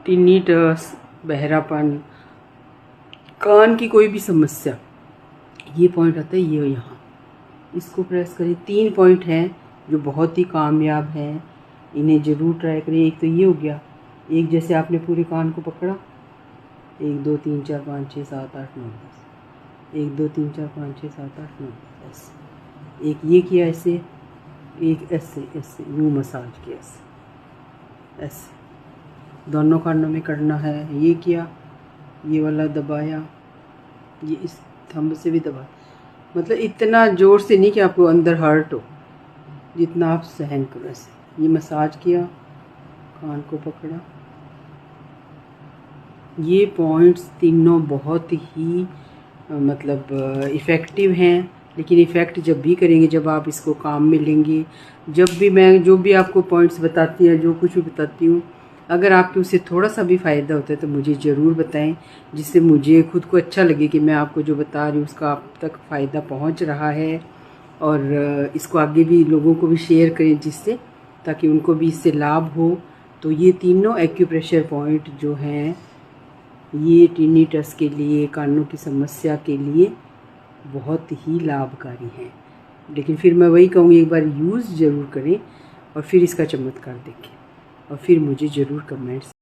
Tinnitus, बहरापन, कान की कोई भी समस्या, ये पॉइंट आता है ये यहाँ, इसको प्रेस करें। 3 पॉइंट हैं जो बहुत ही कामयाब हैं, इन्हें ज़रूर ट्राई करें। एक तो ये हो गया, एक जैसे आपने पूरे कान को पकड़ा, 1 2 3 4 5 6 7 8 9 10, 1 2 3 4 5 6 7 8 9 10 ऐसे। एक ये किया ऐसे, एक ऐसे ऐसे यूँ मसाज किया ऐसे ऐसे, दोनों कानों में करना है। ये किया, ये वाला दबाया, ये इस थंब से भी दबाया, मतलब इतना ज़ोर से नहीं कि आपको अंदर हर्ट हो, जितना आप सहन करो ऐसे। ये मसाज किया, कान को पकड़ा। ये पॉइंट्स तीनों बहुत ही मतलब इफ़ेक्टिव हैं, लेकिन इफ़ेक्ट जब भी करेंगे जब आप इसको काम में लेंगे। जब भी मैं जो भी आपको पॉइंट्स बताती है, जो कुछ भी बताती हूँ, अगर आपको उससे थोड़ा सा भी फ़ायदा होता है तो मुझे ज़रूर बताएं, जिससे मुझे खुद को अच्छा लगे कि मैं आपको जो बता रही हूँ उसका आप तक फ़ायदा पहुँच रहा है। और इसको आगे भी लोगों को भी शेयर करें, जिससे ताकि उनको भी इससे लाभ हो। तो ये तीनों एक्यूप्रेशर पॉइंट जो हैं, ये टिनिटस के लिए, कानों की समस्या के लिए बहुत ही लाभकारी हैं। लेकिन फिर मैं वही कहूँगी, एक बार यूज़ ज़रूर करें और फिर इसका चमत्कार देखें और फिर मुझे ज़रूर कमेंट्स